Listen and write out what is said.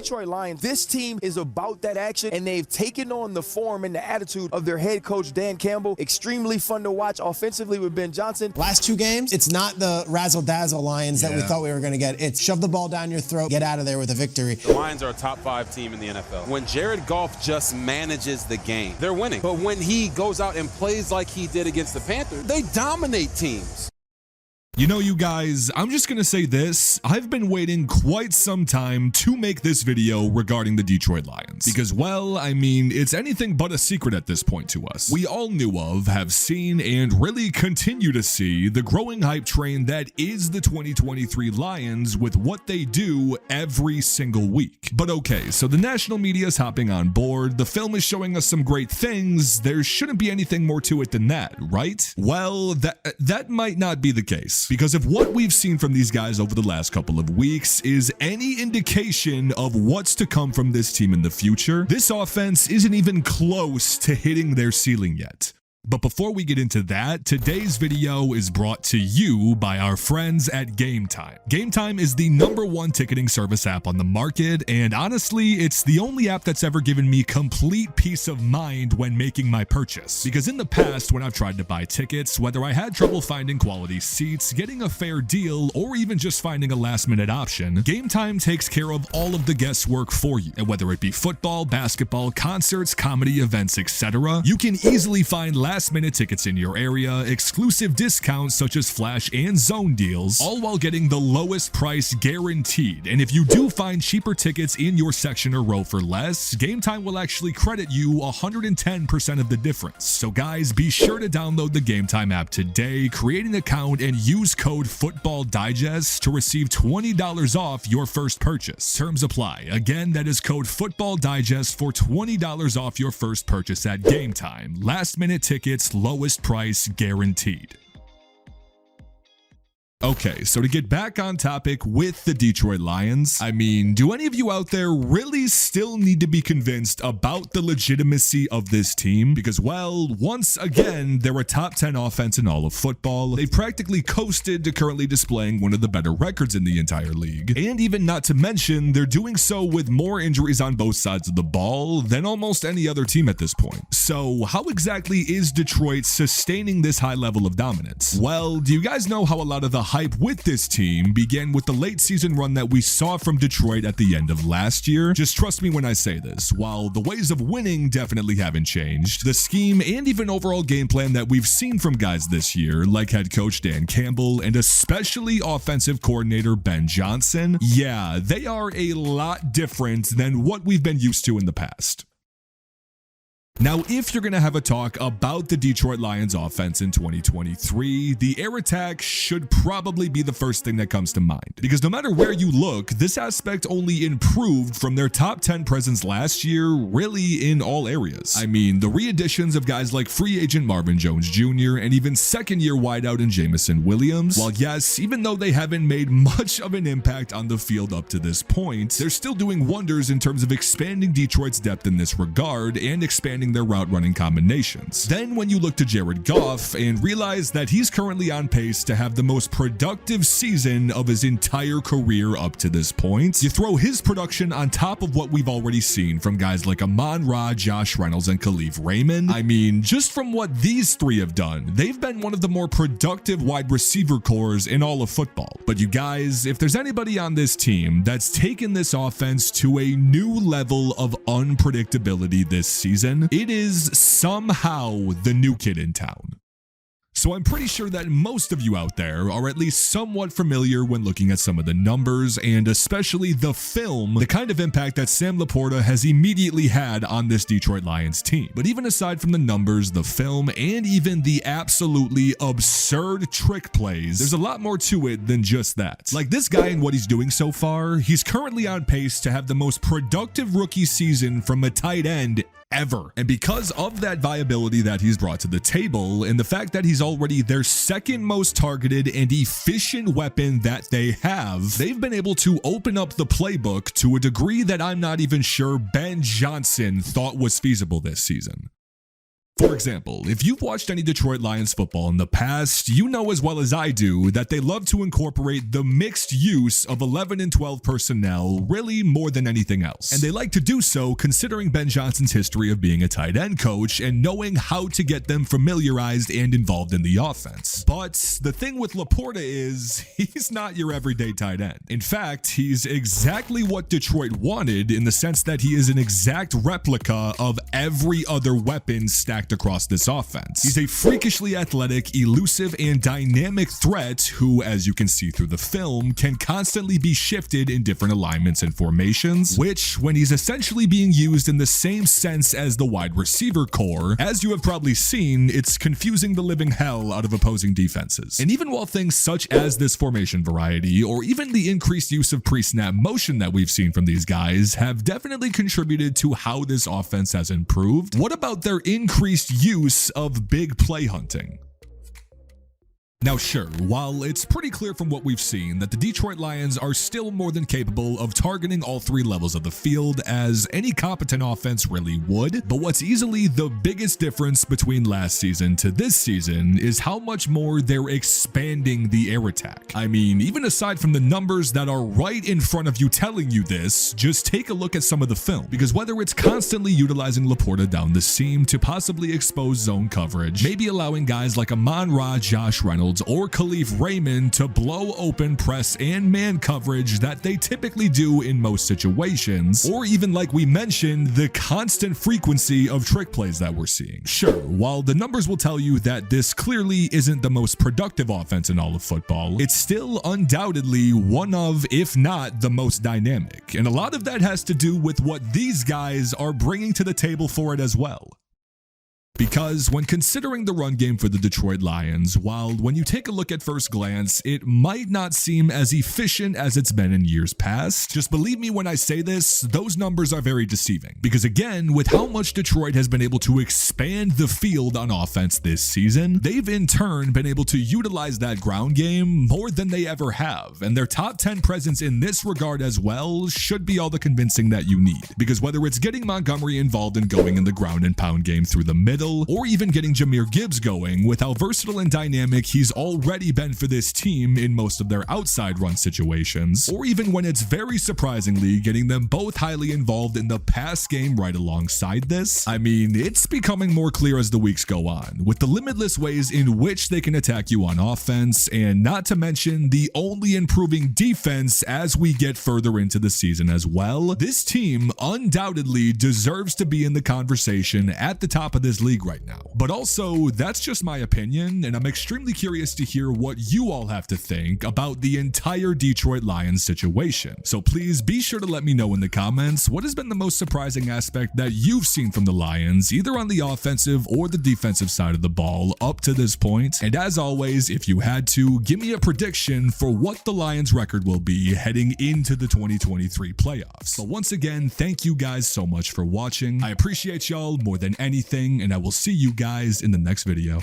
Detroit Lions, this team is about that action, and they've taken on the form and the attitude of their head coach, Dan Campbell. Extremely fun to watch offensively with Ben Johnson. Last 2 games, it's not the razzle-dazzle Lions that we thought we were going to get. It's shove the ball down your throat, get out of there with a victory. The Lions are a top 5 team in the NFL. When Jared Goff just manages the game, they're winning. But when he goes out and plays like he did against the Panthers, they dominate teams. You know, you guys, I'm just gonna say this. I've been waiting quite some time to make this video regarding the Detroit Lions. Because, well, I mean, it's anything but a secret at this point to us. We all knew of, have seen, and really continue to see the growing hype train that is the 2023 Lions with what they do every single week. But okay, so the national media is hopping on board. The film is showing us some great things. There shouldn't be anything more to it than that, right? Well, that might not be the case. Because if what we've seen from these guys over the last couple of weeks is any indication of what's to come from this team in the future, this offense isn't even close to hitting their ceiling yet. But before we get into that, today's video is brought to you by our friends at Game Time. Game Time is the #1 ticketing service app on the market, and honestly, it's the only app that's ever given me complete peace of mind when making my purchase. Because in the past, when I've tried to buy tickets, whether I had trouble finding quality seats, getting a fair deal, or even just finding a last-minute option, Game Time takes care of all of the guesswork for you. And whether it be football, basketball, concerts, comedy events, etc., you can easily find last-minute tickets in your area, exclusive discounts such as flash and zone deals, all while getting the lowest price guaranteed. And if you do find cheaper tickets in your section or row for less, Game Time will actually credit you 110% of the difference. So guys, be sure to download the Game Time app today, create an account, and use code FootballDigest to receive $20 off your first purchase. Terms apply. Again, that is code FootballDigest for $20 off your first purchase at Game Time. Last-minute tickets, lowest price guaranteed. Okay, so to get back on topic with the Detroit Lions, I mean, do any of you out there really still need to be convinced about the legitimacy of this team? Because, well, once again, they're a top 10 offense in all of football. They've practically coasted to currently displaying one of the better records in the entire league. And even not to mention, they're doing so with more injuries on both sides of the ball than almost any other team at this point. So how exactly is Detroit sustaining this high level of dominance? Well, do you guys know how a lot of the hype with this team began with the late season run that we saw from Detroit at the end of last year? Just trust me when I say this, while the ways of winning definitely haven't changed, the scheme and even overall game plan that we've seen from guys this year, like head coach Dan Campbell and especially offensive coordinator Ben Johnson, yeah, they are a lot different than what we've been used to in the past. Now, if you're going to have a talk about the Detroit Lions offense in 2023, the air attack should probably be the first thing that comes to mind. Because no matter where you look, this aspect only improved from their top 10 presence last year, really in all areas. I mean, the re-additions of guys like free agent Marvin Jones Jr. and even second-year wideout in Jameson Williams, while yes, even though they haven't made much of an impact on the field up to this point, they're still doing wonders in terms of expanding Detroit's depth in this regard and expanding their route running combinations. Then when you look to Jared Goff and realize that he's currently on pace to have the most productive season of his entire career up to this point, you throw his production on top of what we've already seen from guys like Amon-Ra, Josh Reynolds, and Kalif Raymond. I mean, just from what these three have done, they've been one of the more productive wide receiver cores in all of football. But you guys, if there's anybody on this team that's taken this offense to a new level of unpredictability this season, it is somehow the new kid in town. So I'm pretty sure that most of you out there are at least somewhat familiar when looking at some of the numbers and especially the film, the kind of impact that Sam LaPorta has immediately had on this Detroit Lions team. But even aside from the numbers, the film, and even the absolutely absurd trick plays, there's a lot more to it than just that. Like this guy and what he's doing so far, he's currently on pace to have the most productive rookie season from a tight end ever. And because of that viability that he's brought to the table and the fact that he's already their second most targeted and efficient weapon that they have, they've been able to open up the playbook to a degree that I'm not even sure Ben Johnson thought was feasible this season. For example, if you've watched any Detroit Lions football in the past, you know as well as I do that they love to incorporate the mixed use of 11 and 12 personnel really more than anything else. And they like to do so considering Ben Johnson's history of being a tight end coach and knowing how to get them familiarized and involved in the offense. But the thing with LaPorta is he's not your everyday tight end. In fact, he's exactly what Detroit wanted in the sense that he is an exact replica of every other weapon stacked across this offense. He's a freakishly athletic, elusive, and dynamic threat who, as you can see through the film, can constantly be shifted in different alignments and formations, which, when he's essentially being used in the same sense as the wide receiver core, as you have probably seen, it's confusing the living hell out of opposing defenses. And even while things such as this formation variety, or even the increased use of pre-snap motion that we've seen from these guys, have definitely contributed to how this offense has improved, what about their increased use of big play hunting? Now sure, while it's pretty clear from what we've seen that the Detroit Lions are still more than capable of targeting all three levels of the field as any competent offense really would, but what's easily the biggest difference between last season to this season is how much more they're expanding the air attack. I mean, even aside from the numbers that are right in front of you telling you this, just take a look at some of the film, because whether it's constantly utilizing LaPorta down the seam to possibly expose zone coverage, maybe allowing guys like Amon-Ra, Josh Reynolds, or Kalif Raymond to blow open press and man coverage that they typically do in most situations, or even like we mentioned, the constant frequency of trick plays that we're seeing. Sure, while the numbers will tell you that this clearly isn't the most productive offense in all of football, it's still undoubtedly one of, if not the most dynamic, and a lot of that has to do with what these guys are bringing to the table for it as well. Because when considering the run game for the Detroit Lions, while when you take a look at first glance, it might not seem as efficient as it's been in years past, just believe me when I say this, those numbers are very deceiving. Because again, with how much Detroit has been able to expand the field on offense this season, they've in turn been able to utilize that ground game more than they ever have, and their top 10 presence in this regard as well should be all the convincing that you need. Because whether it's getting Montgomery involved in going in the ground and pound game through the middle, or even getting Jahmyr Gibbs going, with how versatile and dynamic he's already been for this team in most of their outside run situations, or even when it's very surprisingly getting them both highly involved in the pass game right alongside this, I mean, it's becoming more clear as the weeks go on, with the limitless ways in which they can attack you on offense, and not to mention the only improving defense as we get further into the season as well. This team undoubtedly deserves to be in the conversation at the top of this league right now. But also, that's just my opinion, and I'm extremely curious to hear what you all have to think about the entire Detroit Lions situation. So please be sure to let me know in the comments what has been the most surprising aspect that you've seen from the Lions, either on the offensive or the defensive side of the ball up to this point. And as always, if you had to, give me a prediction for what the Lions record will be heading into the 2023 playoffs. But once again, thank you guys so much for watching. I appreciate y'all more than anything, and I will see you guys in the next video.